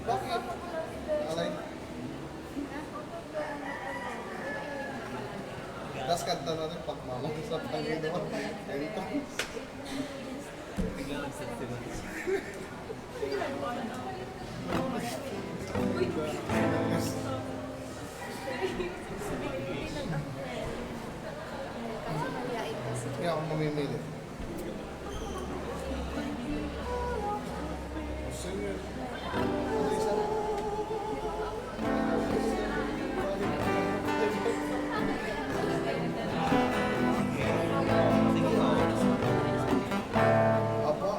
Bakit? Alay. Tapos kanta natin pagmamang sa Panginoon. Ganito. Bigla nagsasagot. Kaya ako mamimili. Sige. Ano isa? Apa?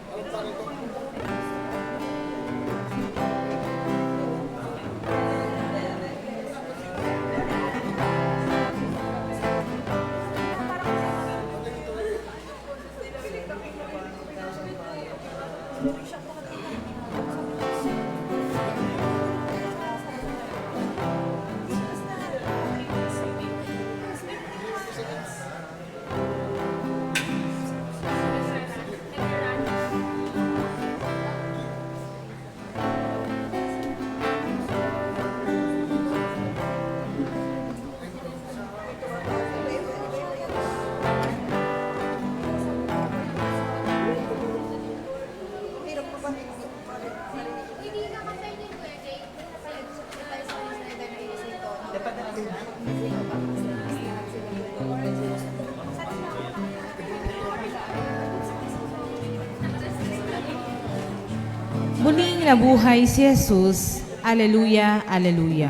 Ano pa nito? Muling nabuhay si Jesus. Aleluya, aleluya.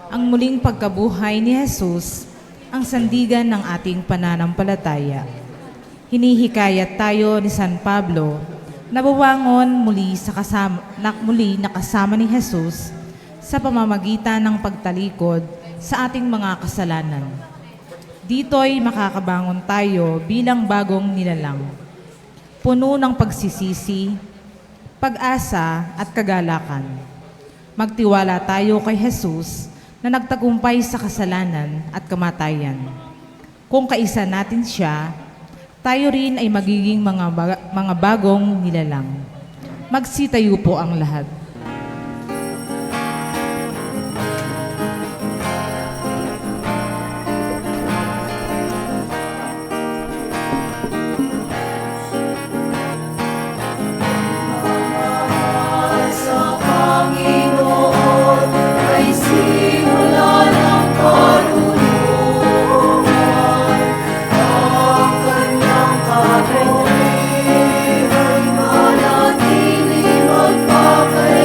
Ang muling pagkabuhay ni Jesus, ang sandigan ng ating pananampalataya. Hinihikayat tayo ni San Pablo na buwangon muli nakasama ni Jesus sa pamamagitan ng pagtalikod sa ating mga kasalanan. Dito'y makakabangon tayo bilang bagong nilalang, puno ng pagsisisi, pag-asa at kagalakan. Magtiwala tayo kay Jesus na nagtagumpay sa kasalanan at kamatayan. Kung kaisa natin siya, tayo rin ay magiging mga bagong nilalang. Magsitayo po ang lahat. Manatili magpapalagay.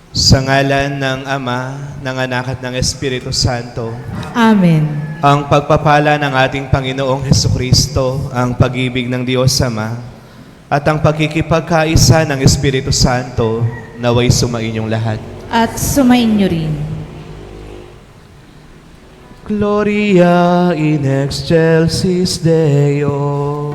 Sa ngalan ng Ama, ng Anak at ng Espiritu Santo, Amen. ang pagpapala ng ating Panginoong Hesukristo, ang pag-ibig ng Diyos Ama, at ang pagkikipagkaisa ng Espiritu Santo, naway sumainyong lahat. At sumainyo rin. Gloria in excelsis Deo.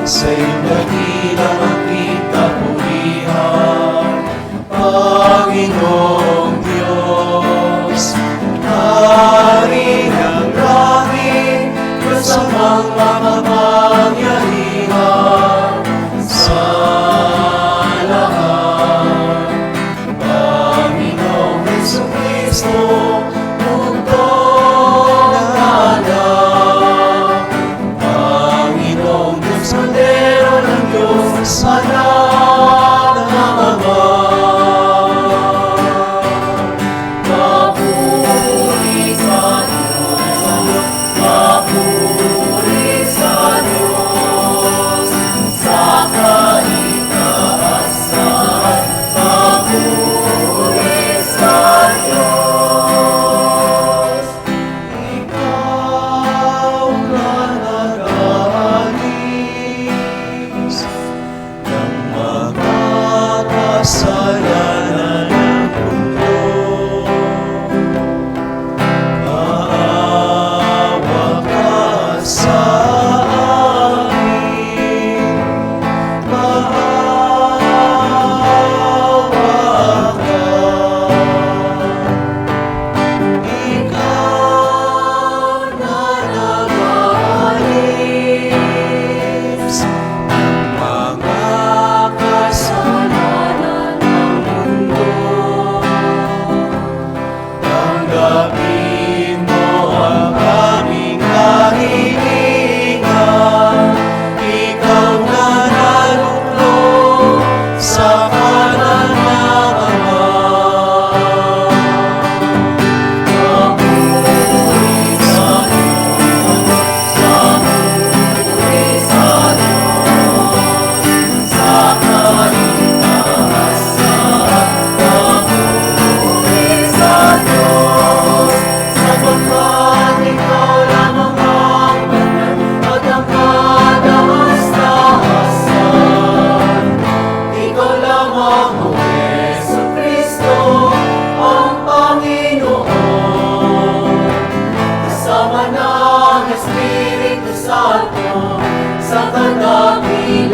Sa iyong dakilang aking kapulihan, Panginoong Diyos, Hari ng langit, kasamang makapangyarihan sa lahat. Panginoong Hesukristo, bugtong ng anak, Panginoong Diyos, Kordero ng Diyos, Anak ng Ama. Papuri sa Diyos, papuri sa Diyos, sa kaitaasan, papuri sa Diyos. Ikaw na nag-aalis ng mga kasalanan ng mundo. Maawa ka sa amin, maawa ka. Ikaw na nag-aalis ng mga kasalanan ng mundo. Tanggapin mo ang aming kahilingan, ikaw na naluklok sa kanan ng Ama. Papuri sa Diyos, papuri sa Diyos, sa kaitaasan, papuri sa Diyos, sapagkat ikaw lamang ang banal at ang kadaas-daasan. Ikaw lamang, O Hesukristo, ang Panginoon, kasama ng Espiritu Santo, sa kadakilaan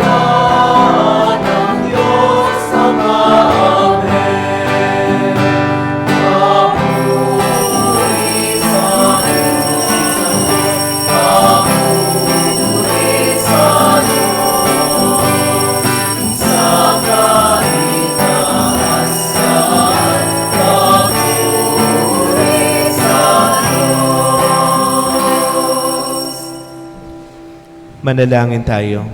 ng Diyos Ama. Amen. Papuri sa Diyos, papuri sa Diyos, sa kaitaasan, papuri sa Diyos. Manalangin tayo.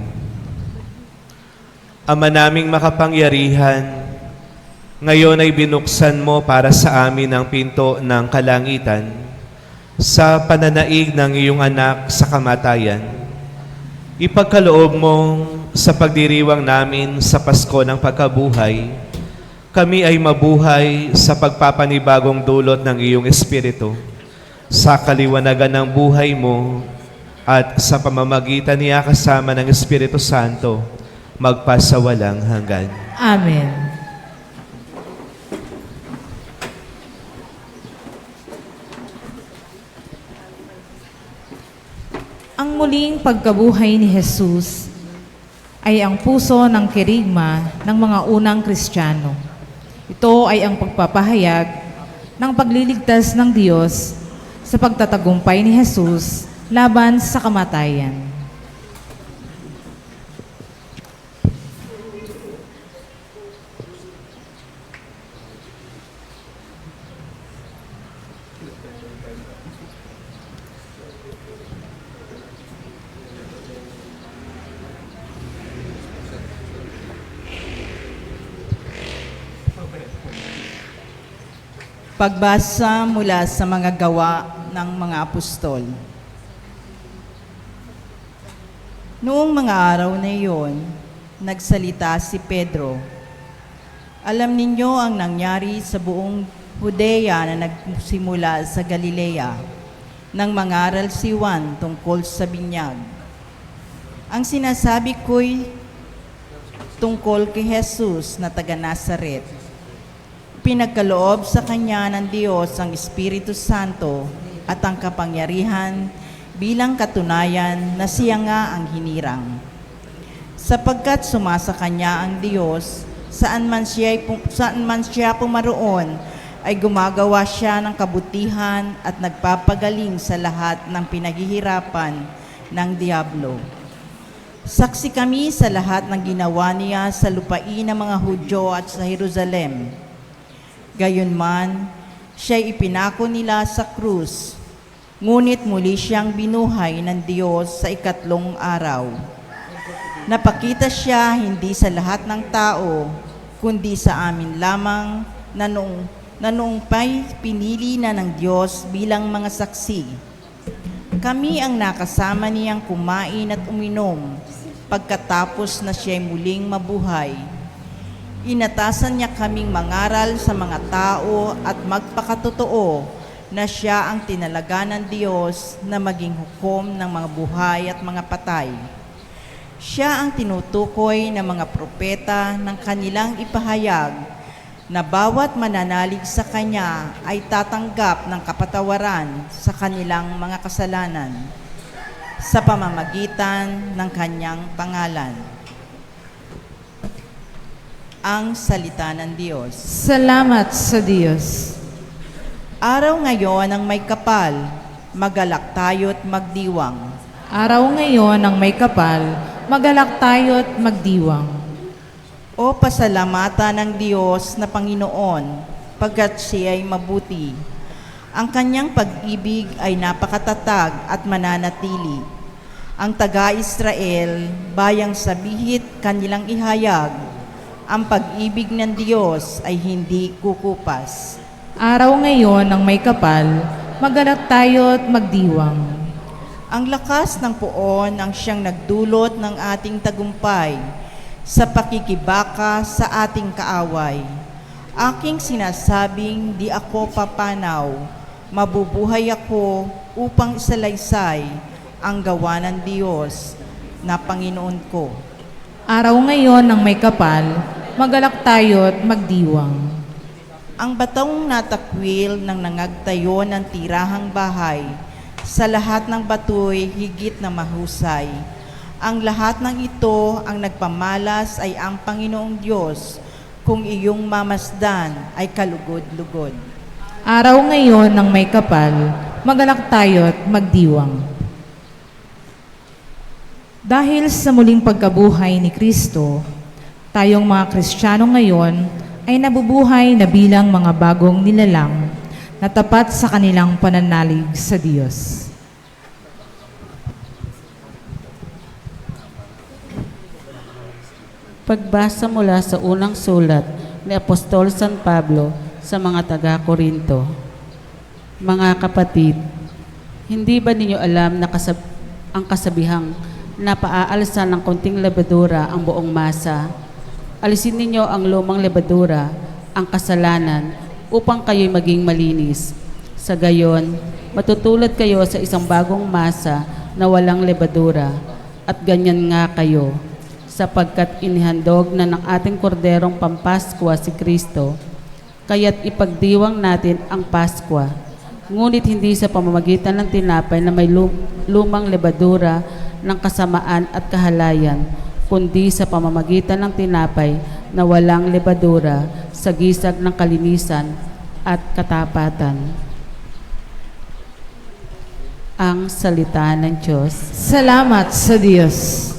Ama naming makapangyarihan, ngayon ay binuksan mo para sa amin ang pinto ng kalangitan sa pananaig ng iyong anak sa kamatayan, ipagkaloob mong sa pagdiriwang namin sa Pasko ng pagkabuhay, kami ay mabuhay sa pagpapanibagong dulot ng iyong Espiritu, sa kaliwanagan ng buhay mo at sa pamamagitan niya kasama ng Espiritu Santo, magpasawalang hanggan. Amen. Ang muling pagkabuhay ni Jesus ay ang puso ng kerigma ng mga unang Kristiyano. Ito ay ang pagpapahayag ng pagliligtas ng Diyos sa pagtatagumpay ni Jesus laban sa kamatayan. Pagbasa mula sa mga gawa ng mga apostol. Noong mga araw na iyon, nagsalita si Pedro. Alam ninyo ang nangyari sa buong Judea na nagsimula sa Galilea, nang mangaral si Juan tungkol sa binyag. Ang sinasabi ko'y tungkol kay Jesus na taga Nazaret. Pinagkaloob sa kanya ng Diyos ang Espiritu Santo at ang kapangyarihan bilang katunayan na siya nga ang hinirang. Sapagkat sumasa kanya ang Diyos, saan man siya pumaroon, ay gumagawa siya ng kabutihan at nagpapagaling sa lahat ng pinaghihirapan ng diablo. Saksi kami sa lahat ng ginawa niya sa lupain ng mga Hudyo at sa Jerusalem. Gayunman, siya'y ipinako nila sa krus, ngunit muli siyang binuhay ng Diyos sa ikatlong araw. Napakita siya hindi sa lahat ng tao, kundi sa amin lamang na noong pa'y pinili na ng Diyos bilang mga saksi. Kami ang nakasama niyang kumain at uminom pagkatapos na siya'y muling mabuhay. Inatasan niya kaming mangaral sa mga tao at magpakatotoo na siya ang tinalaga ng Diyos na maging hukom ng mga buhay at mga patay. Siya ang tinutukoy ng mga propeta ng kanilang ipahayag na bawat mananalig sa Kanya ay tatanggap ng kapatawaran sa kanilang mga kasalanan sa pamamagitan ng Kanyang pangalan. Ang salita ng Diyos. Salamat sa Diyos. Araw ngayon ang may kapal, magalak tayo't magdiwang. Araw ngayon ang may kapal, magalak tayo't magdiwang. O pasalamatan ng Diyos na Panginoon, pagkat siya ay mabuti. Ang kanyang pag-ibig ay napakatatag at mananatili. Ang taga-Israel, bayang sabihit kanilang ihayag, ang pag-ibig ng Diyos ay hindi kukupas. Araw ngayon ang may kapal, magalak tayo't magdiwang. Ang lakas ng poon ang siyang nagdulot ng ating tagumpay sa pakikibaka sa ating kaaway. Aking sinasabing di ako papanaw, mabubuhay ako upang isalaysay ang gawa ng Diyos na Panginoon ko. Araw ngayon ang may kapal, magalak tayo't magdiwang. Ang batong natakwil ng nangagtayo ng tirahang bahay, sa lahat ng batoy higit na mahusay. Ang lahat ng ito ang nagpamalas ay ang Panginoong Diyos, kung iyong mamasdan ay kalugod-lugod. Araw ngayon ng may kapal, magalak tayo't magdiwang. Dahil sa muling pagkabuhay ni Kristo, tayong mga Kristiyano ngayon ay nabubuhay na bilang mga bagong nilalang na tapat sa kanilang pananalig sa Diyos. Pagbasa mula sa unang sulat ni Apostol San Pablo sa mga taga-Korinto. Mga kapatid, Hindi ba ninyo alam na ang kasabihang na paaalsa ng konting lebadura ang buong masa? Alisin ninyo ang lumang lebadura, ang kasalanan, upang kayo'y maging malinis. Sa gayon, matutulad kayo sa isang bagong masa na walang lebadura. At ganyan nga kayo, sapagkat inihandog na ng ating korderong pampaskwa si Kristo, kaya't ipagdiwang natin ang Paskwa. Ngunit hindi sa pamamagitan ng tinapay na may lumang lebadura ng kasamaan at kahalayan, kundi sa pamamagitan ng tinapay na walang lebadura sa gisag ng kalinisan at katapatan. Ang salita ng Diyos. Salamat sa Diyos.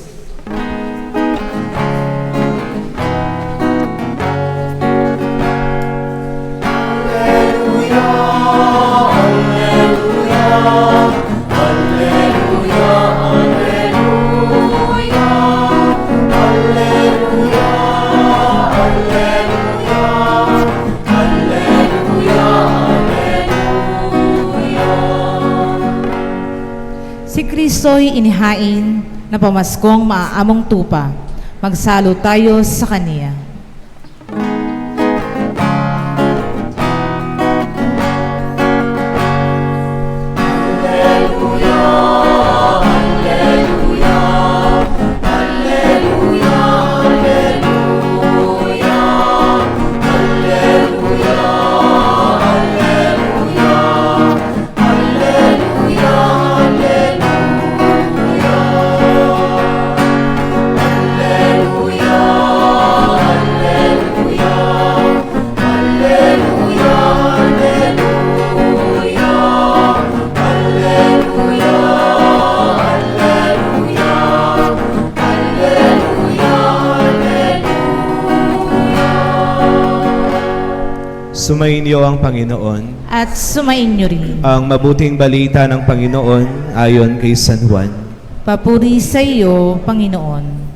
Si Kristo'y inihain na pamaskong maaamong tupa. Magsalo tayo sa Kaniya. Sumainyo ang Panginoon. At sumainyo rin. Ang mabuting balita ng Panginoon ayon kay San Juan. Papuri sa iyo, Panginoon.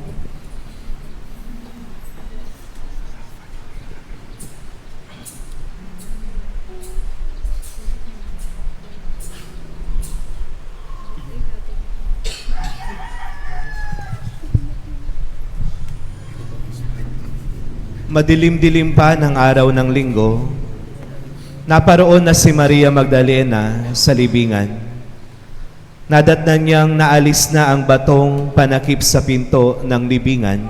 Madilim-dilim pa ng araw ng linggo, naparoon na si Maria Magdalena sa libingan. Nadatnan niyang naalis na ang batong panakip sa pinto ng libingan.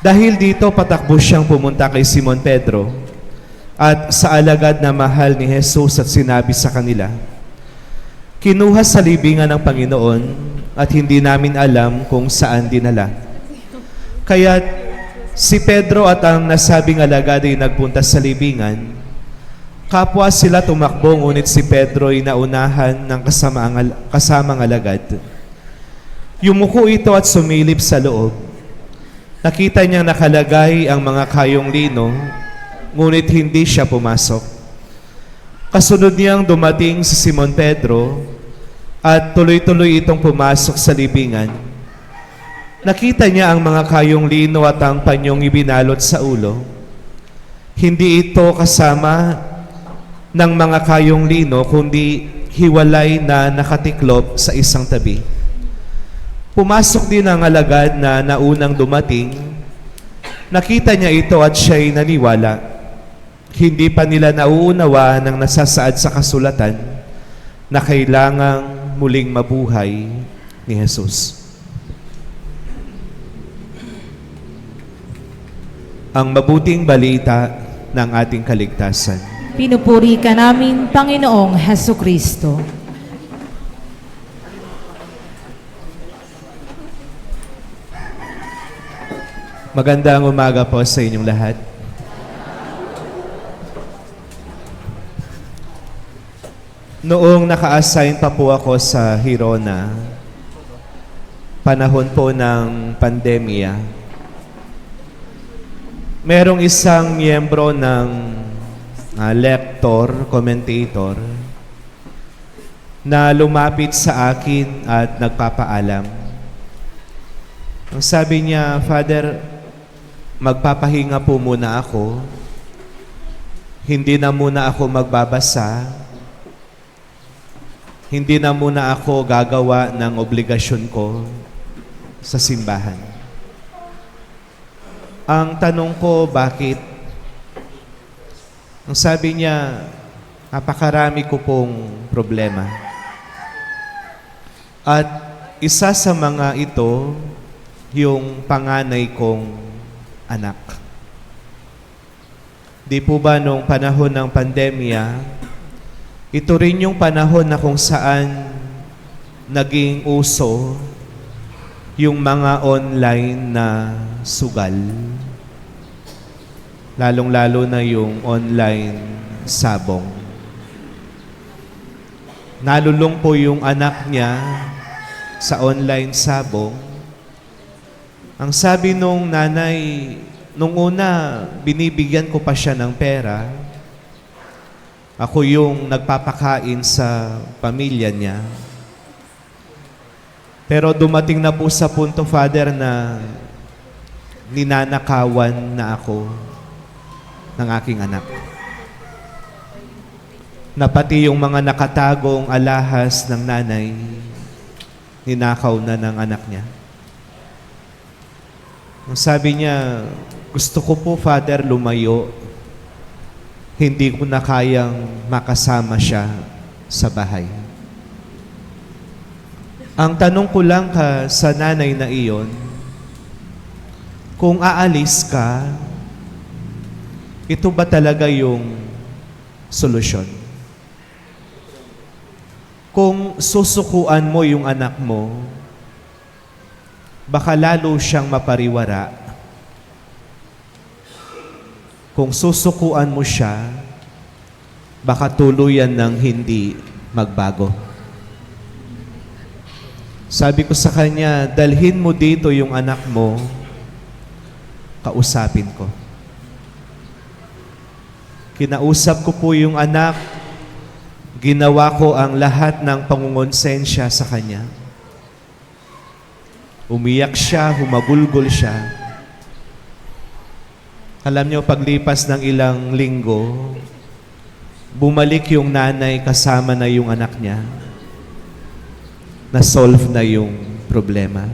Dahil dito, patakbo siyang pumunta kay Simon Pedro at sa alagad na mahal ni Jesus at sinabi sa kanila, "Kinuha sa libingan ng Panginoon at hindi namin alam kung saan dinala." Kaya't si Pedro at ang nasabing alagad ay nagpunta sa libingan. Kapwa sila tumakbo, ngunit si Pedro ay naunahan ng kasamang alagad. Yumuko ito at sumilip sa loob. Nakita niyang nakalagay ang mga kayong lino, ngunit hindi siya pumasok. Kasunod niyang dumating si Simon Pedro at tuloy-tuloy itong pumasok sa libingan. Nakita niya ang mga kayong lino at ang panyong ibinalot sa ulo. Hindi ito kasama ng mga kayong lino, kundi hiwalay na nakatiklop sa isang tabi. Pumasok din ang alagad na naunang dumating. Nakita niya ito at siya'y naniwala. Hindi pa nila nauunawa ng nasasaad sa kasulatan na kailangang muling mabuhay ni Jesus. Ang mabuting balita ng ating kaligtasan. Pinupuri ka namin, Panginoong Hesukristo. Magandang umaga po sa inyong lahat. Noong naka-assign pa po ako sa Hirona, panahon po ng pandemya, merong isang miyembro ng lector, commentator, na lumapit sa akin at nagpapaalam. Ang sabi niya, "Father, magpapahinga po muna ako. Hindi na muna ako magbabasa. hindi na muna ako gagawa ng obligasyon ko sa simbahan. Ang tanong ko, bakit? Ang sabi niya, napakarami ko pong problema. At isa sa mga ito, yung panganay kong anak. Di po ba nung panahon ng pandemya, ito rin yung panahon na kung saan naging uso yung mga online na sugal. Lalong-lalo na yung online sabong. Nalulung po yung anak niya sa online sabong. Ang sabi nung nanay, nung una, binibigyan ko pa siya ng pera. Ako yung nagpapakain sa pamilya niya. Pero dumating na po sa punto, Father, na ninanakawan na ako ng aking anak. Na pati yung mga nakatagong alahas ng nanay, ninakaw na ng anak niya. Ang sabi niya, gusto ko po, Father, lumayo. Hindi ko na kayang makasama siya sa bahay. Ang tanong ko lang sa nanay na iyon, kung aalis ka, ito ba talaga yung solusyon? Kung susukuan mo yung anak mo, baka lalo siyang mapariwara. Kung susukuan mo siya, baka tuluyan ng hindi magbago. Sabi ko sa kanya, dalhin mo dito yung anak mo, kausapin ko. Kinausap ko po yung anak, ginawa ko ang lahat ng pangungonsensya sa kanya. Umiyak siya, humagulgol siya. Alam niyo, paglipas ng ilang linggo, bumalik yung nanay kasama na yung anak niya. Na-solve na yung problema.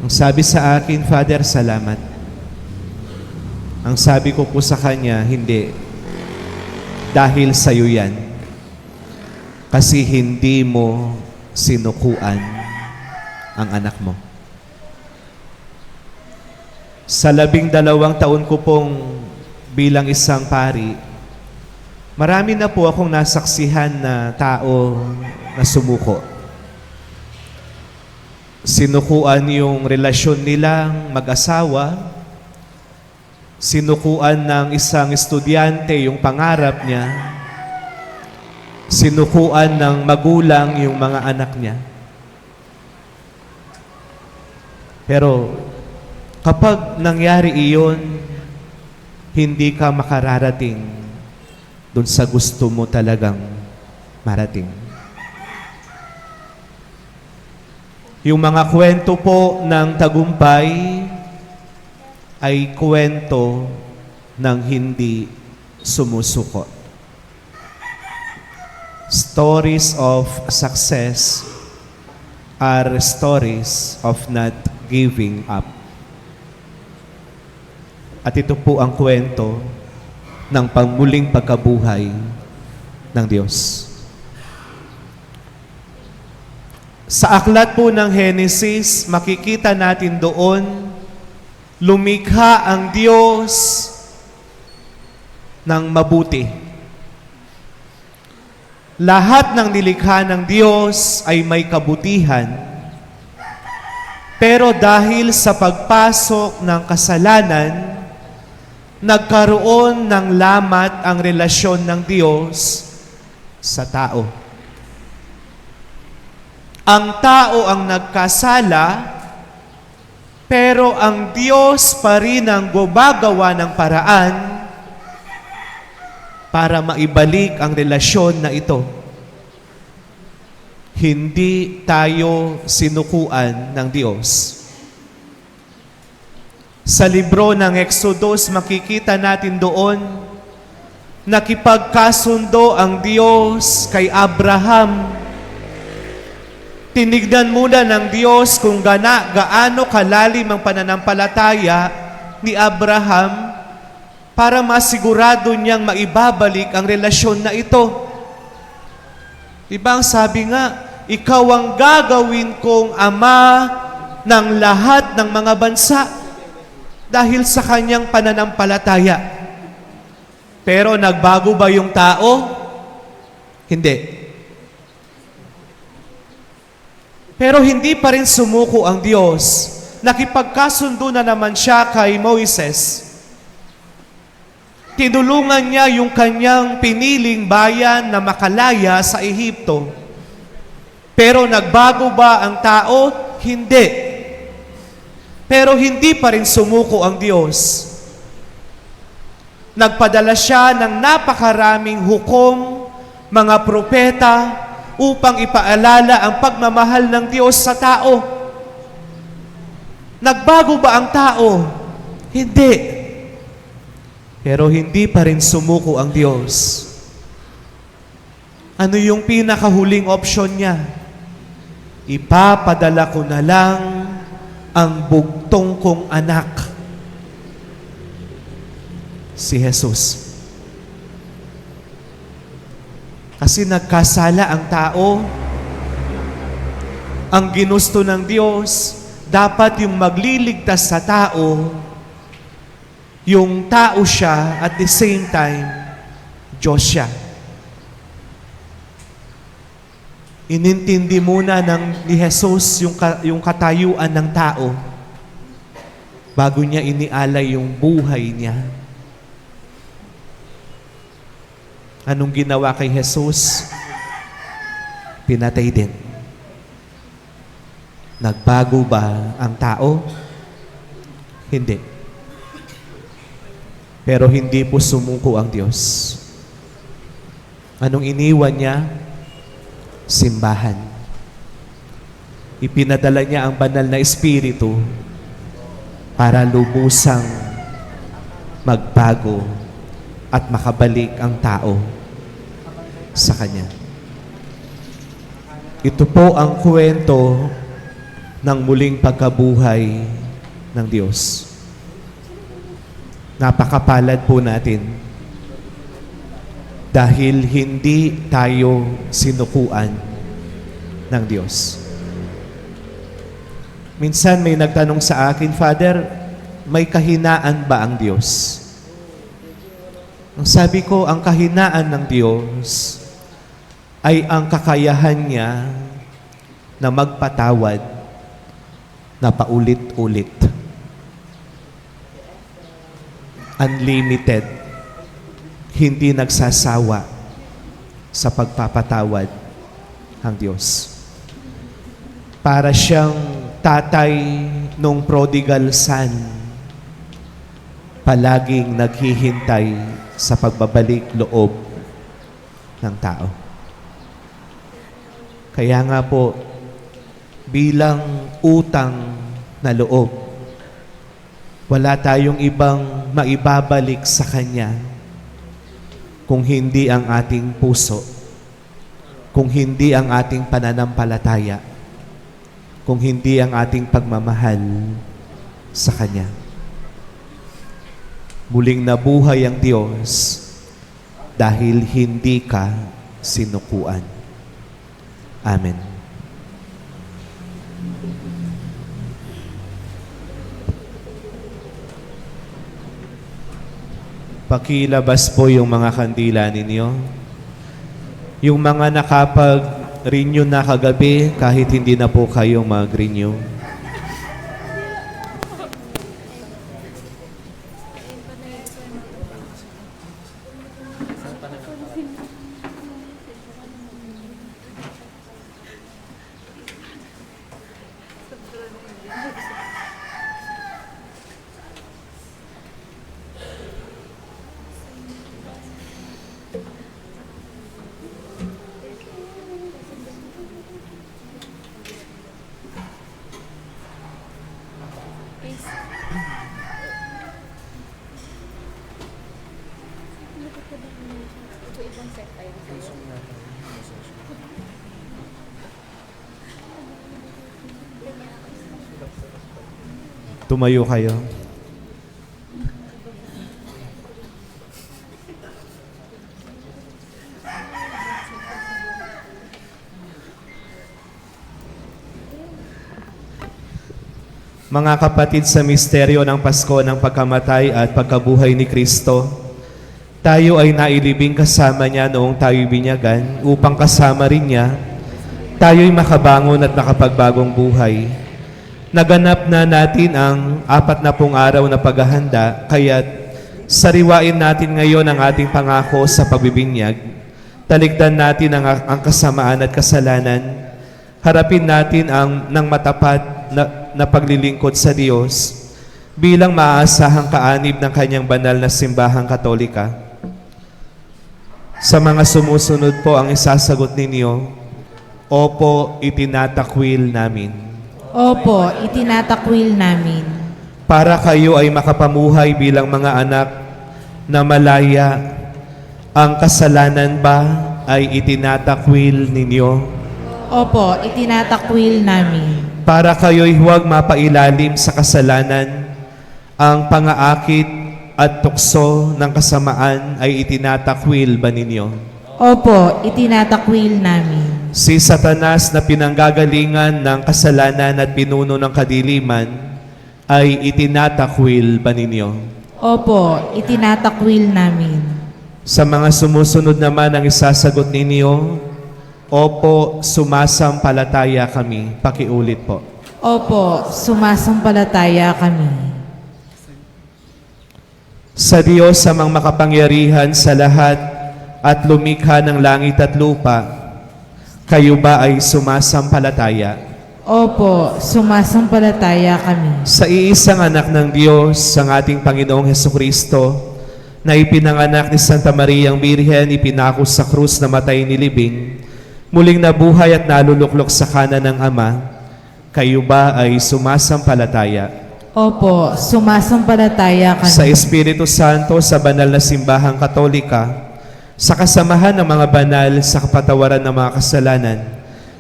Ang sabi sa akin, Father, salamat. Ang sabi ko po sa kanya, hindi. Dahil sa'yo yan. Kasi hindi mo sinukuan ang anak mo. Sa 12 taon ko pong bilang isang pari, marami na po akong nasaksihan na tao na sumuko. Sinukuan yung relasyon nilang mag-asawa, sinukuan ng isang estudyante yung pangarap niya, sinukuan ng magulang yung mga anak niya. Pero kapag nangyari iyon, hindi ka makararating dun sa gusto mo talagang marating. Yung mga kwento po ng tagumpay ay kwento ng hindi sumusuko. Stories of success are stories of not giving up. At ito po ang kwento ng pangmuling pagkabuhay ng Diyos. Sa aklat po ng Genesis, makikita natin doon, lumikha ang Diyos ng mabuti. Lahat ng nilikha ng Diyos ay may kabutihan, pero dahil sa pagpasok ng kasalanan, nagkaroon ng lamat ang relasyon ng Diyos sa tao. Ang tao ang nagkasala, pero ang Diyos pa rin ang gumagawa ng paraan para maibalik ang relasyon na ito. Hindi tayo sinukuan ng Diyos. Sa libro ng Exodus, makikita natin doon nakipagkasundo ang Diyos kay Abraham. Tinignan muna ng Diyos kung gaano kalalim ang pananampalataya ni Abraham para masigurado niyang maibabalik ang relasyon na ito. Diba ang sabi nga, ikaw ang gagawin kong ama ng lahat ng mga bansa dahil sa kanyang pananampalataya. Pero nagbago ba yung tao? Hindi. Pero hindi pa rin sumuko ang Diyos. Nakipagkasundo na naman siya kay Moises. Tinulungan niya yung kanyang piniling bayan na makalaya sa Ehipto. Pero nagbago ba ang tao? Hindi. Pero hindi pa rin sumuko ang Diyos. Nagpadala siya ng napakaraming hukom, mga propeta, upang ipaalala ang pagmamahal ng Diyos sa tao. Nagbago ba ang tao? Hindi. Pero hindi pa rin sumuko ang Diyos. Ano yung pinakahuling option niya? Ipapadala ko na lang ang bugtong kong anak, si Jesus. Kasi nagkasala ang tao. Ang ginusto ng Diyos, dapat yung magliligtas sa tao, yung tao siya at the same time, Diyos siya. Inintindi muna ni Jesus yung katayuan ng tao bago niya inialay yung buhay niya. Anong ginawa kay Jesus? Pinatay din. Nagbago ba ang tao? Hindi. Pero hindi po sumuko ang Diyos. Anong iniwan niya? Simbahan. Ipinadala niya ang banal na Espiritu para lubusang magbago at makabalik ang tao sa Kanya. Ito po ang kwento ng muling pagkabuhay ng Diyos. Napakapalad po natin dahil hindi tayo sinukuan ng Diyos. Minsan may nagtanong sa akin, Father, may kahinaan ba ang Diyos? Ang sabi ko, ang kahinaan ng Diyos ay ang kakayahan niya na magpatawad na paulit-ulit. Unlimited. Hindi nagsasawa sa pagpapatawad ang Diyos. Para siyang tatay nung prodigal son, palaging naghihintay sa pagbabalik loob ng tao. Kaya nga po, bilang utang na loob, wala tayong ibang maibabalik sa Kanya kung hindi ang ating puso, kung hindi ang ating pananampalataya, kung hindi ang ating pagmamahal sa Kanya. Muling nabuhay ang Diyos dahil hindi ka sinukuan. Amen. Pakilabas po yung mga kandila ninyo. Yung mga nakapag-renew na kagabi, kahit hindi na po kayo mag-renew. Tumayo kayo. Mga kapatid, sa misteryo ng Pasko ng pagkamatay at pagkabuhay ni Kristo, tayo ay nailibing kasama niya noong tayo'y binyagan upang kasama rin niya, tayo'y makabangon at makapagbagong buhay. Naganap na natin ang 40 araw na paghahanda, kaya't sariwain natin ngayon ang ating pangako sa pagbibinyag. Talikdan natin ang kasamaan at kasalanan. Harapin natin ng matapat na paglilingkod sa Diyos bilang maaasahang kaanib ng kanyang banal na simbahang Katolika. Sa mga sumusunod po ang isasagot ninyo, Opo, itinatakwil namin. Opo, itinatakwil namin. Para kayo ay makapamuhay bilang mga anak na malaya, ang kasalanan ba ay itinatakwil ninyo? Opo, itinatakwil namin. Para kayo'y huwag mapailalim sa kasalanan, ang pangaakit at tukso ng kasamaan ay itinatakwil ba ninyo? Opo, itinatakwil namin. Si Satanas na pinanggagalingan ng kasalanan at pinuno ng kadiliman ay itinatakwil ba ninyo? Opo, itinatakwil namin. Sa mga sumusunod naman ang isasagot ninyo, Opo, sumasampalataya kami. Pakiulit po. Opo, sumasampalataya kami. Sa Diyos amang makapangyarihan sa lahat at lumikha ng langit at lupa, kayo ba ay sumasampalataya? Opo, sumasampalataya kami. Sa iisang anak ng Diyos, ang ating Panginoong Hesukristo, na ipinanganak ni Santa Maria ang Birhen, ipinako sa krus na matay nilibing, muling nabuhay at naluluklok sa kanan ng Ama, kayo ba ay sumasampalataya? Opo, sumasampalataya kami. Sa Espiritu Santo, sa banal na simbahang Katolika, sa kasamahan ng mga banal, sa kapatawaran ng mga kasalanan,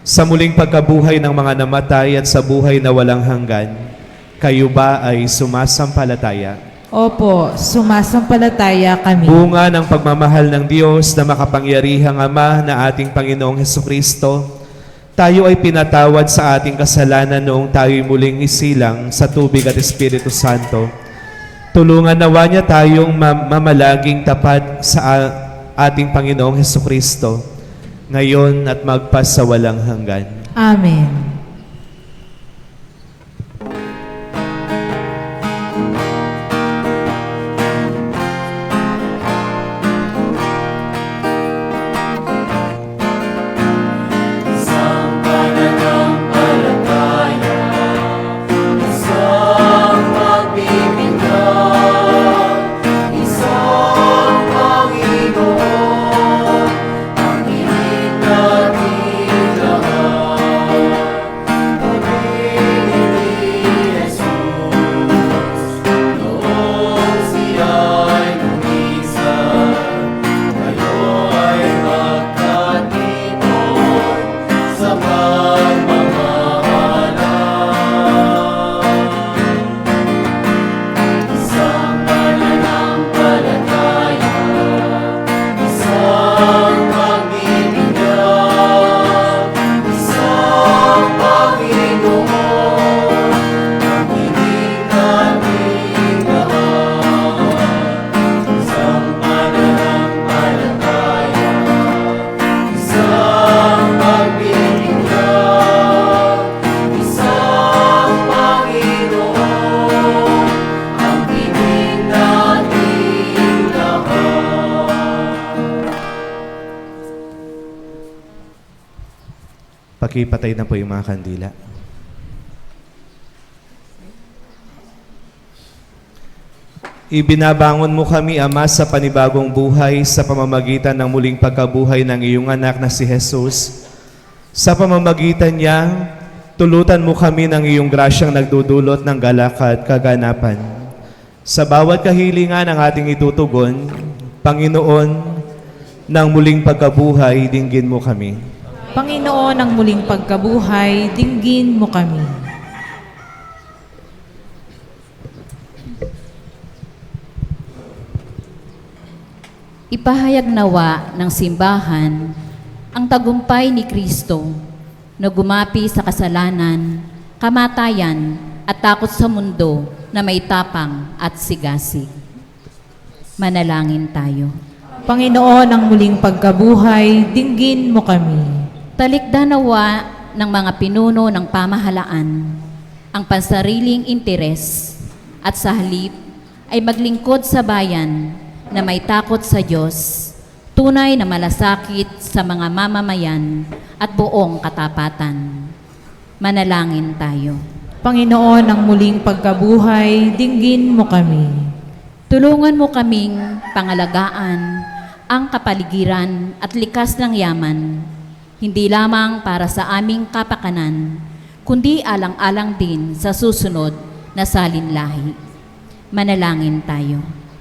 sa muling pagkabuhay ng mga namatay at sa buhay na walang hanggan, kayo ba ay sumasampalataya? Opo, sumasampalataya kami. Bunga ng pagmamahal ng Diyos na makapangyarihang Ama na ating Panginoong Hesukristo, tayo ay pinatawad sa ating kasalanan noong tayo'y muling isilang sa tubig at Espiritu Santo. Tulungan nawa niya tayong mamalaging tapat sa ating Panginoong Hesukristo, ngayon at magpas sa walang hanggan. Amen. Pakipatay na po yung mga kandila. Ibinabangon mo kami, Ama, sa panibagong buhay sa pamamagitan ng muling pagkabuhay ng iyong anak na si Jesus. Sa pamamagitan niya, tulutan mo kami ng iyong grasyang nagdudulot ng galak at kaganapan. Sa bawat kahilingan ng ating itutugon, Panginoon, ng muling pagkabuhay, dinggin mo kami. Panginoon, ng muling pagkabuhay, dinggin mo kami. Ipahayag nawa ng simbahan ang tagumpay ni Kristo na gumapi sa kasalanan, kamatayan at takot sa mundo na may tapang at sigasig. Manalangin tayo. Panginoon, ang muling pagkabuhay, dinggin mo kami. Talikda nawa ng mga pinuno ng pamahalaan ang pansariling interes at sa halip ay maglingkod sa bayan na may takot sa Diyos, tunay na malasakit sa mga mamamayan at buong katapatan. Manalangin tayo. Panginoon, ang muling pagkabuhay, dinggin mo kami. Tulungan mo kaming pangalagaan ang kapaligiran at likas ng yaman, hindi lamang para sa aming kapakanan, kundi alang-alang din sa susunod na salinlahi. Manalangin tayo.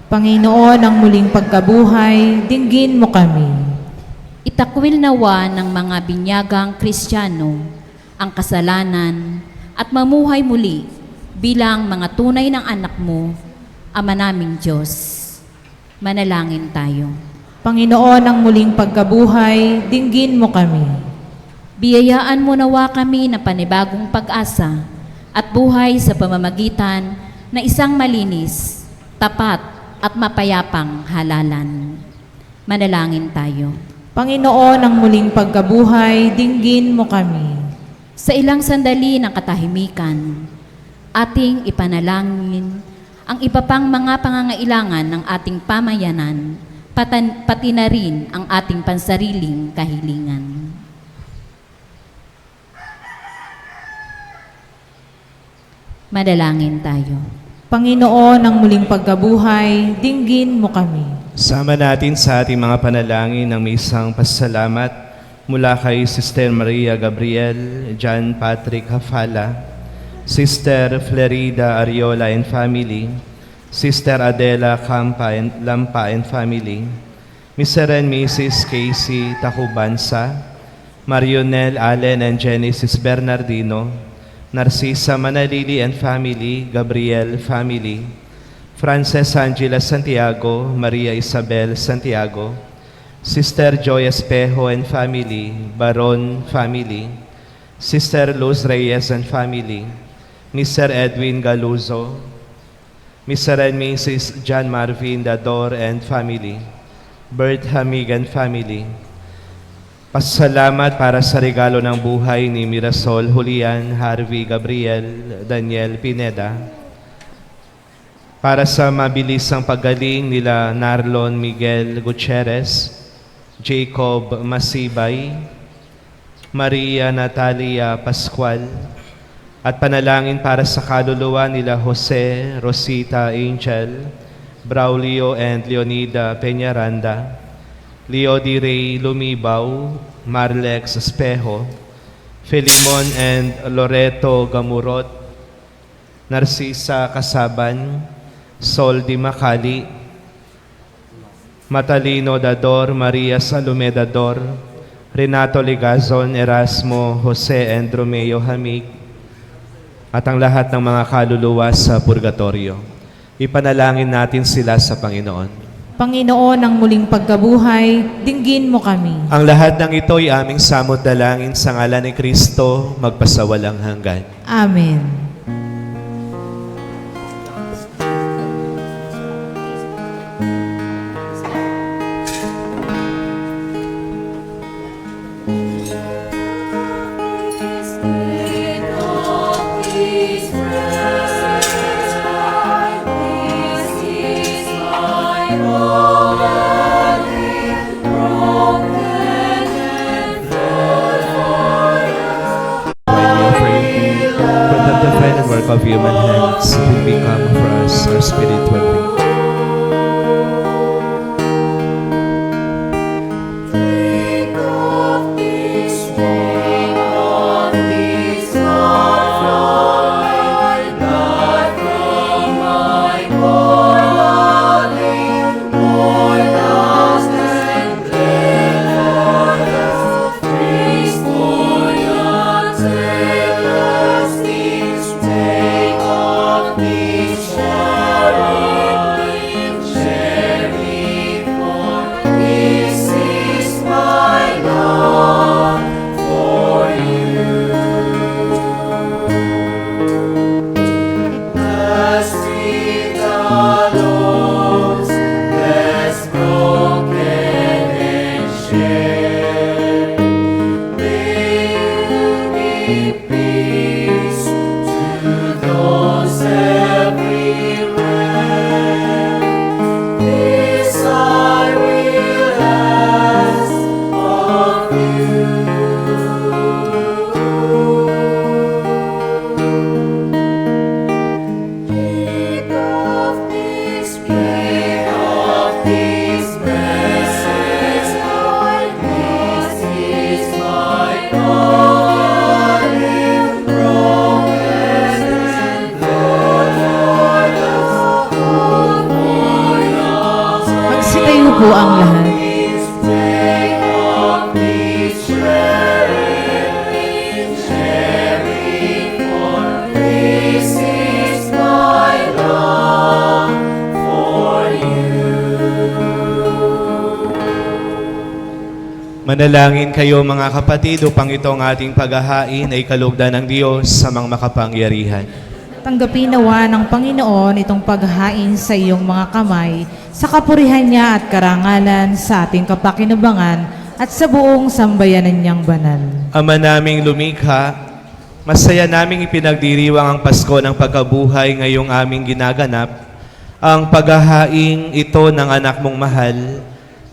Panginoon, ang muling pagkabuhay, dinggin mo kami. Itakwil nawa ng mga binyagang Kristiyano ang kasalanan at mamuhay muli bilang mga tunay ng anak mo, Ama naming Diyos. Manalangin tayo. Panginoon, ang muling pagkabuhay, dinggin mo kami. Biyayaan mo nawa kami na panibagong pag-asa at buhay sa pamamagitan na isang malinis, tapat at mapayapang halalan. Manalangin tayo. Panginoon, ang muling pagkabuhay, dinggin mo kami. Sa ilang sandali ng katahimikan, ating ipanalangin ang iba pang mga pangangailangan ng ating pamayanan, pati na rin ang ating pansariling kahilingan. Manalangin tayo. Panginoon, ang muling pagkabuhay, dinggin mo kami. Sama natin sa ating mga panalangin ng may isang pasalamat mula kay Sister Maria Gabriel, John Patrick Hafala, Sister Flerida Ariola and family, Sister Adela Lampa and family, Mr. and Mrs. Casey Tacubansa, Marionel Allen and Genesis Bernardino, Narcisa Manalili and family, Gabriel family, Frances Angela Santiago, Maria Isabel Santiago, Sister Joy Espejo and family, Baron family, Sister Luz Reyes and family, Mr. Edwin Galuzo, Mr. and Mrs. John Marvin Dador and family, Bert Hamig and family. Pasalamat para sa regalo ng buhay ni Mirasol Julian, Harvey Gabriel, Daniel Pineda. Para sa mabilisang paggaling nila Narlon Miguel Gutierrez, Jacob Masibay, Maria Natalia Pascual, at panalangin para sa kaluluwa nila Jose Rosita Angel, Braulio and Leonida Peñaranda, Leo Di Rey Lumibaw, Marlex Espejo, Filimon and Loreto Gamurot, Narcisa Casaban, Sol Di Macali, Matalino Dador, Maria Salome Dador, Renato Ligazon, Erasmo, Jose and Romeo Hamig, at ang lahat ng mga kaluluwa sa purgatorio. Ipanalangin natin sila sa Panginoon. Panginoon, ang muling pagkabuhay, dinggin mo kami. Ang lahat ng ito ay aming samot dalangin sa ngalan ni Kristo, magpasawalang hanggan. Amen. Of human hands, it will become for us our spiritual drink. Think of this, think of this, not from my blood, from my body, more dust and blood of Christ for your take us these. Take of these shadows. peace to those everywhere. This I will ask of you. Take off this message, Lord. This is my calling, broken and Lord, the whole world. Magsitayo po ang lahat. Take off this sharing, for this is my love for you. Manalangin kayo mga kapatid upang itong ating paghahain ay kalugdan ng Diyos sa mga makapangyarihan. Tanggapin nawa ng Panginoon itong paghahain sa iyong mga kamay, sa kapurihan niya at karangalan sa ating kapakinabangan at sa buong sambayanan niyang banal. Ama naming lumikha, masaya naming ipinagdiriwang ang Pasko ng pagkabuhay ngayong aming ginaganap, ang paghahaing ito ng anak mong mahal,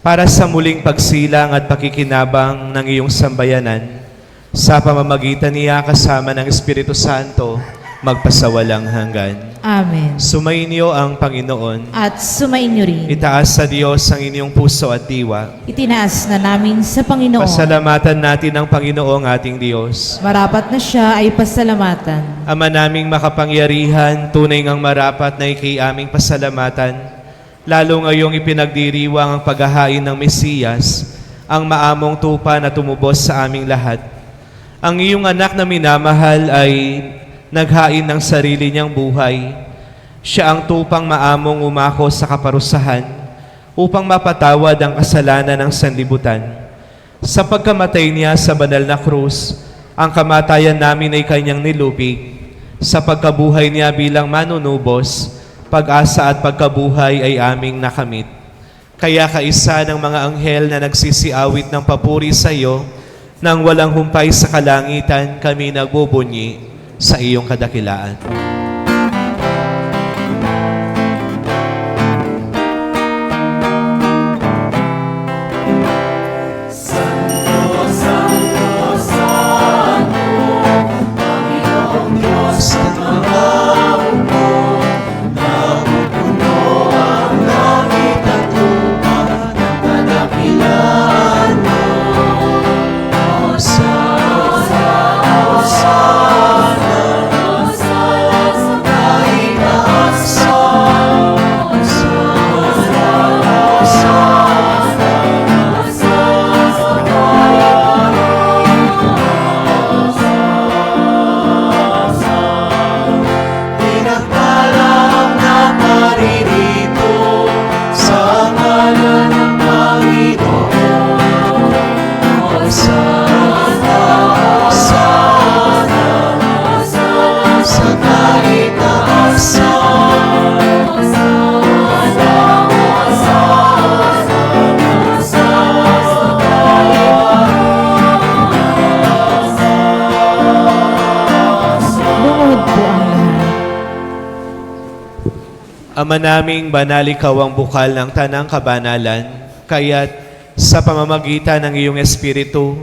para sa muling pagsilang at pakikinabang ng iyong sambayanan, sa pamamagitan niya kasama ng Espiritu Santo, magpasawalang hanggan. Amen. Sumainyo ang Panginoon. At sumainyo rin. Itaas sa Diyos ang inyong puso at diwa. Itinaas na namin sa Panginoon. Pasalamatan natin ang Panginoong ating Diyos. Marapat na siya ay pasalamatan. Ama naming makapangyarihan, tunay ngang marapat na ikay aming pasalamatan, lalo ngayong ipinagdiriwang ang paghahain ng Mesiyas, ang maamong tupa na tumubos sa aming lahat. Ang iyong anak na minamahal ay naghain ng sarili niyang buhay. Siya ang tupang maamong umako sa kaparusahan upang mapatawad ang kasalanan ng sanlibutan. Sa pagkamatay niya sa banal na krus, ang kamatayan namin ay kanyang nilubig. Sa pagkabuhay niya bilang manunubos, pag-asa at pagkabuhay ay aming nakamit. Kaya kaisa ng mga anghel na nagsisiawit ng papuri sa iyo, nang walang humpay sa kalangitan, kami nagbubunyi sa iyong kadakilaan. Ama naming banal, ikaw ang bukal ng tanang kabanalan, kaya't sa pamamagitan ng iyong Espiritu,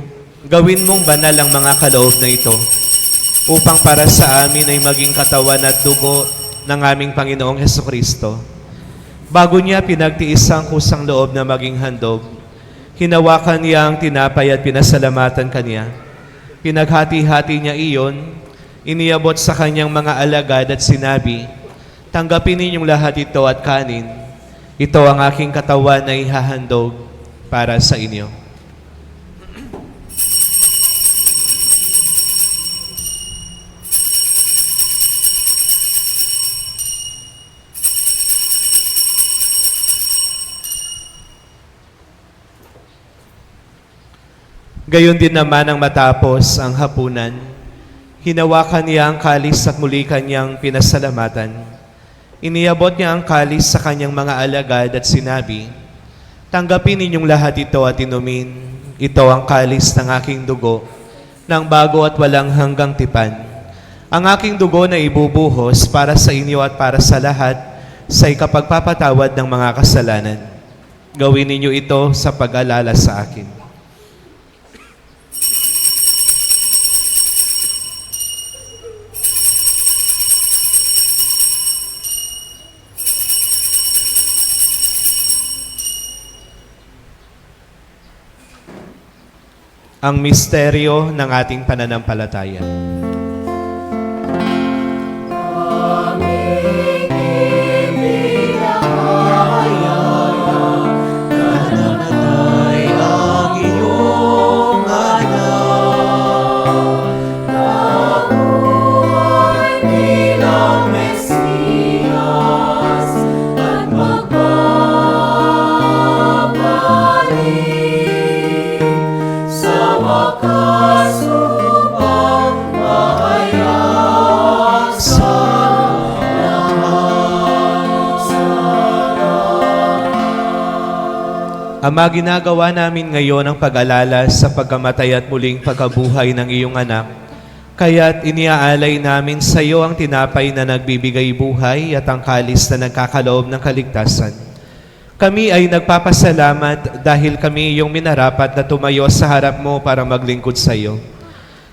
gawin mong banal ang mga kaloob na ito, upang para sa amin ay maging katawan at dugo ng aming Panginoong Hesukristo. Bago niya pinagtiis ang kusang loob na maging handog, hinawakan niya ang tinapay at pinasalamatan kanya. Pinaghati-hati niya iyon, iniabot sa kanyang mga alagad at sinabi, "Tanggapin ninyong lahat ito at kanin. Ito ang aking katawan na ihahandog para sa inyo." Gayon din naman ang matapos ang hapunan, hinawakan niya ang kalis at muli kanyang pinasalamatan. Iniabot niya ang kalis sa kanyang mga alagad at sinabi, "Tanggapin ninyong lahat ito at inumin. Ito ang kalis ng aking dugo ng bago at walang hanggang tipan. Ang aking dugo na ibubuhos para sa inyo at para sa lahat sa ikapagpapatawad ng mga kasalanan. Gawin ninyo ito sa pag-alala sa akin. Ang misteryo ng ating pananampalataya. Ama, ginagawa namin ngayon ang pag-alala sa pagkamatay at muling pagkabuhay ng iyong anak. Kaya't iniaalay namin sa iyo ang tinapay na nagbibigay buhay at ang kalis na nagkakaloob ng kaligtasan. Kami ay nagpapasalamat dahil kami iyong minarapat na tumayo sa harap mo para maglingkod sa iyo.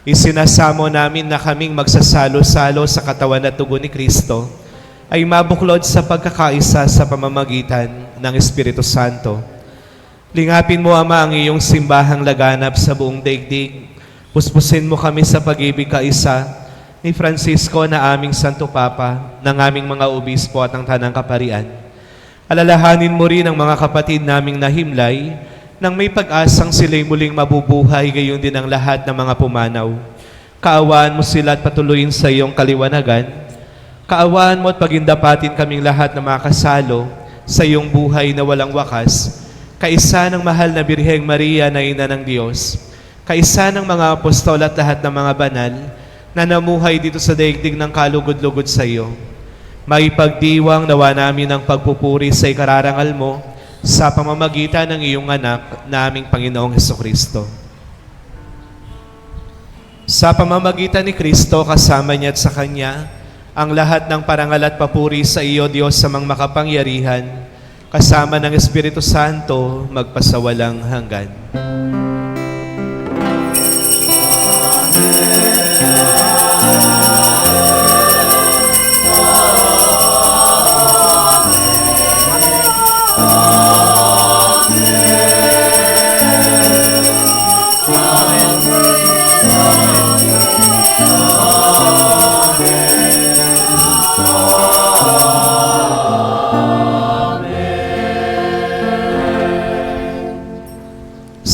Isinasamo namin na kaming magsasalo-salo sa katawan at dugo ni Kristo ay mabuklod sa pagkakaisa sa pamamagitan ng Espiritu Santo. Lingapin mo, Ama, ang iyong simbahang laganap sa buong daigdig. Puspusin mo kami sa pag-ibig kaisa ni Francisco na aming Santo Papa, ng aming mga obispo at ng Tanang Kaparian. Alalahanin mo rin ang mga kapatid naming nahimlay nang may pag-asang sila'y muling mabubuhay, gayon din ang lahat ng mga pumanaw. Kaawaan mo sila at patuloyin sa iyong kaliwanagan. Kaawaan mo at pagindapatin kaming lahat na makasalo sa iyong buhay na walang wakas, kaisa ng mahal na Birheng Maria na Ina ng Diyos, kaisa ng mga apostol at lahat ng mga banal na namuhay dito sa daigdig ng kalugod-lugod sa iyo. Maipagdiwang nawa namin ang pagpupuri sa ikararangal mo sa pamamagitan ng iyong anak na aming Panginoong Hesukristo. Sa pamamagitan ni Kristo, kasama niya at sa Kanya, ang lahat ng parangal at papuri sa iyo, Diyos sa mga makapangyarihan, kasama ng Espiritu Santo, magpasawalang hanggan.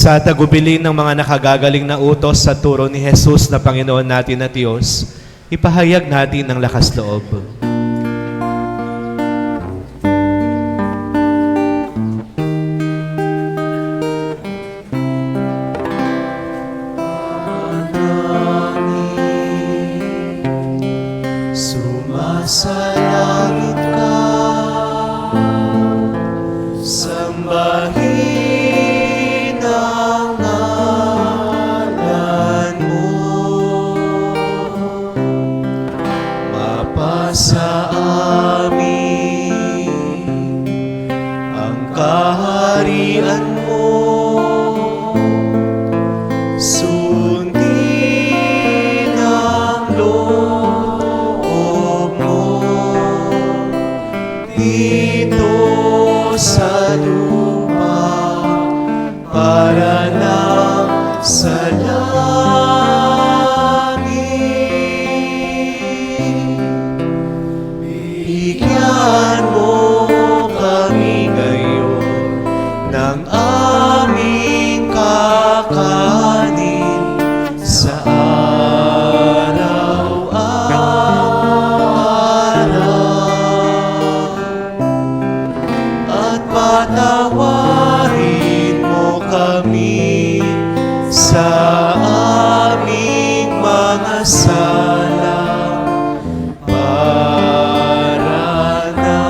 Sa tagubilin ng mga nakagagaling na utos sa turo ni Jesus na Panginoon natin at Diyos, ipahayag natin ang lakas loob. Sumasalangit ka, sambahin ang ngalan mo, mapasa amin ang kaharian mo, sundin ang loob mo dito sa lupa para lang sa langit. Bigyan mo kami ngayon ng aming kakanin sa araw-araw, at patawarin mo kami sa aming mga sala para na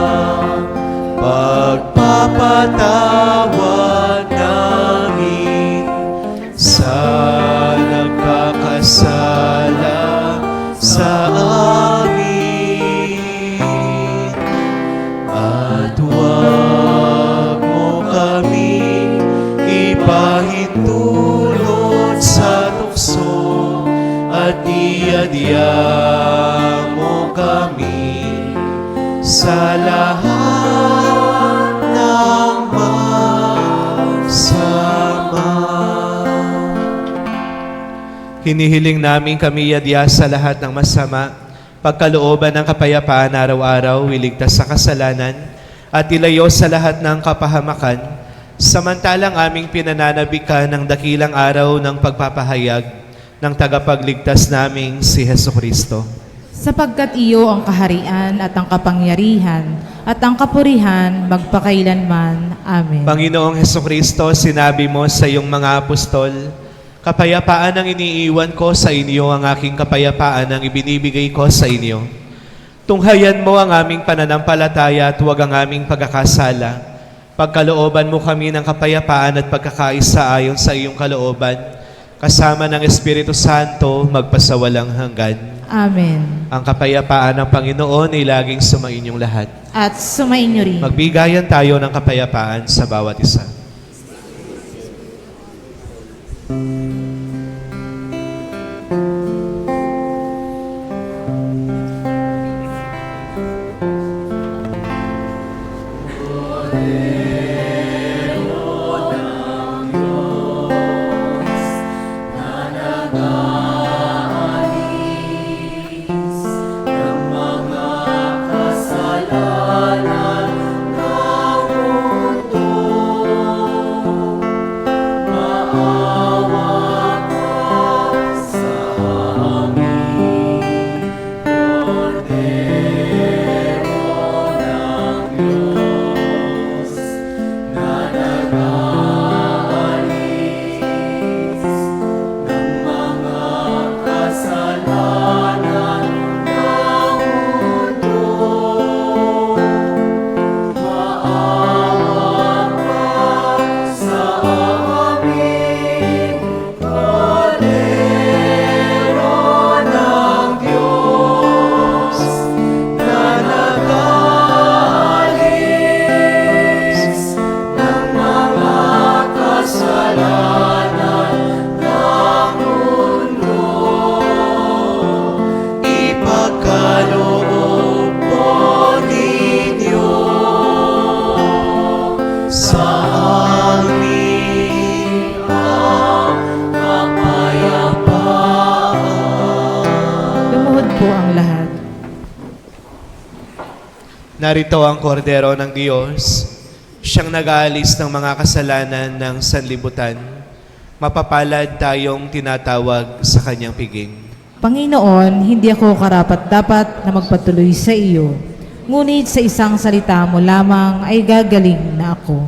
pagpapatawad namin sa nagkakasala at iadya mo kami sa lahat ng magsama. Hinihiling namin kami yadya sa lahat ng masama, pagkalooban ng kapayapaan araw-araw, iligtas sa kasalanan, at ilayo sa lahat ng kapahamakan, samantalang aming pinananabikan ng dakilang araw ng pagpapahayag ng tagapagligtas naming si Hesukristo. Sapagkat iyo ang kaharian at ang kapangyarihan at ang kapurihan magpakailanman. Amen. Panginoong Hesukristo, sinabi mo sa iyong mga apostol, kapayapaan ang iniiwan ko sa inyo, ang aking kapayapaan ang ibinibigay ko sa inyo. Tunghayan mo ang aming pananampalataya at huwag ang aming pagkakasala. Pagkalooban mo kami ng kapayapaan at pagkakaisa ayon sa iyong kalooban, kasama ng Espiritu Santo, magpasawalang hanggan. Amen. Ang kapayapaan ng Panginoon ay laging sumainyong lahat. At sumainyo rin. Magbigayan tayo ng kapayapaan sa bawat isa. Narito ang kordero ng Diyos, siyang nag-aalis ng mga kasalanan ng sanlibutan. Mapapalad tayong tinatawag sa kanyang piging. Panginoon, hindi ako karapat-dapat na magpatuloy sa iyo. Ngunit sa isang salita mo lamang ay gagaling na ako.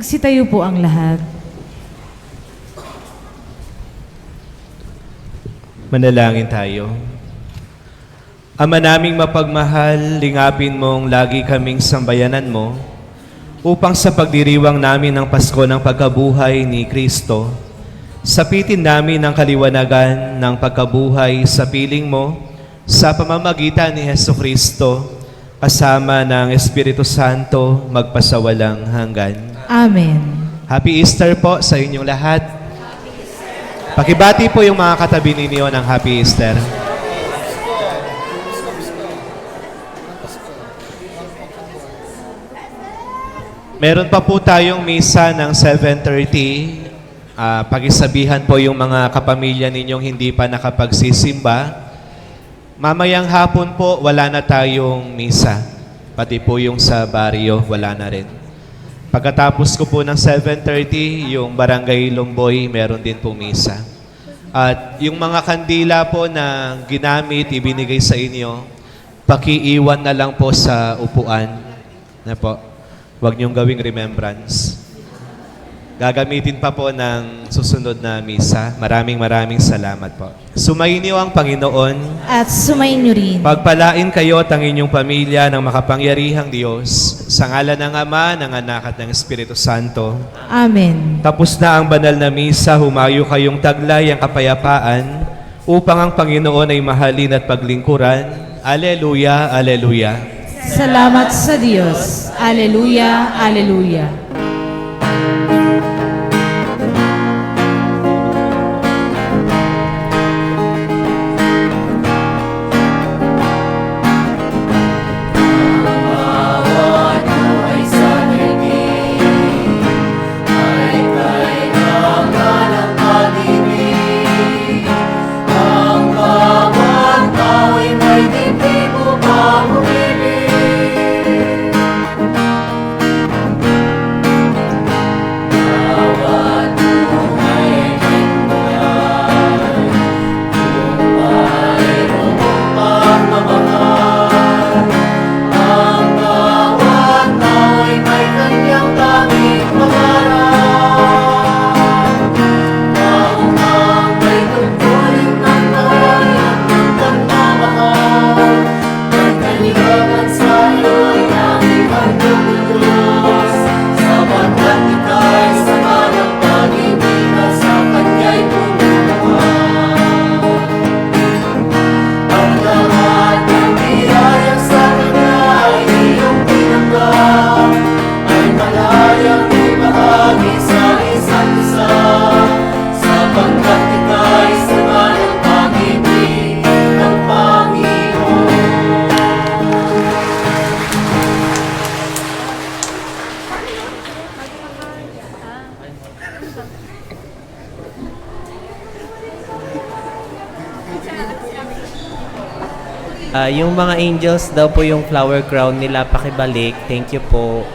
Magsitayo po ang lahat. Manalangin tayo. Ama naming mapagmahal, lingapin mong lagi kaming sambayanan mo upang sa pagdiriwang namin ng Pasko ng pagkabuhay ni Kristo, sapitin namin ang kaliwanagan ng pagkabuhay sa piling mo sa pamamagitan ni Hesus Kristo, kasama ng Espiritu Santo, magpasawalang hanggan. Amen. Happy Easter po sa inyong lahat. Pakibati po yung mga katabi ninyo ng Happy Easter. Meron pa po tayong misa ng 7:30. Pakisabihan po yung mga kapamilya ninyong hindi pa nakapagsisimba. Mamayang hapon po, wala na tayong misa. Pati po yung sa baryo, wala na rin. Pagkatapos ko po ng 7:30, yung Barangay Lomboy, meron din po misa. At yung mga kandila po na ginamit, ibinigay sa inyo, pakiiwan na lang po sa upuan. Na po, huwag niyong gawing remembrance. Gagamitin pa po ng susunod na misa. Maraming salamat po. Sumainyo ang Panginoon. At sumainyo rin. Pagpalain kayo at ang inyong pamilya ng makapangyarihang Diyos, sa ngalan ng Ama, ng Anak at ng Espiritu Santo. Amen. Tapos na ang banal na misa, humayo kayong taglay ang kapayapaan upang ang Panginoon ay mahalin at paglingkuran. Aleluya, aleluya. Salamat sa Diyos. Aleluya, aleluya. Yung mga angels daw po yung flower crown nila, pakibalik. Thank you po.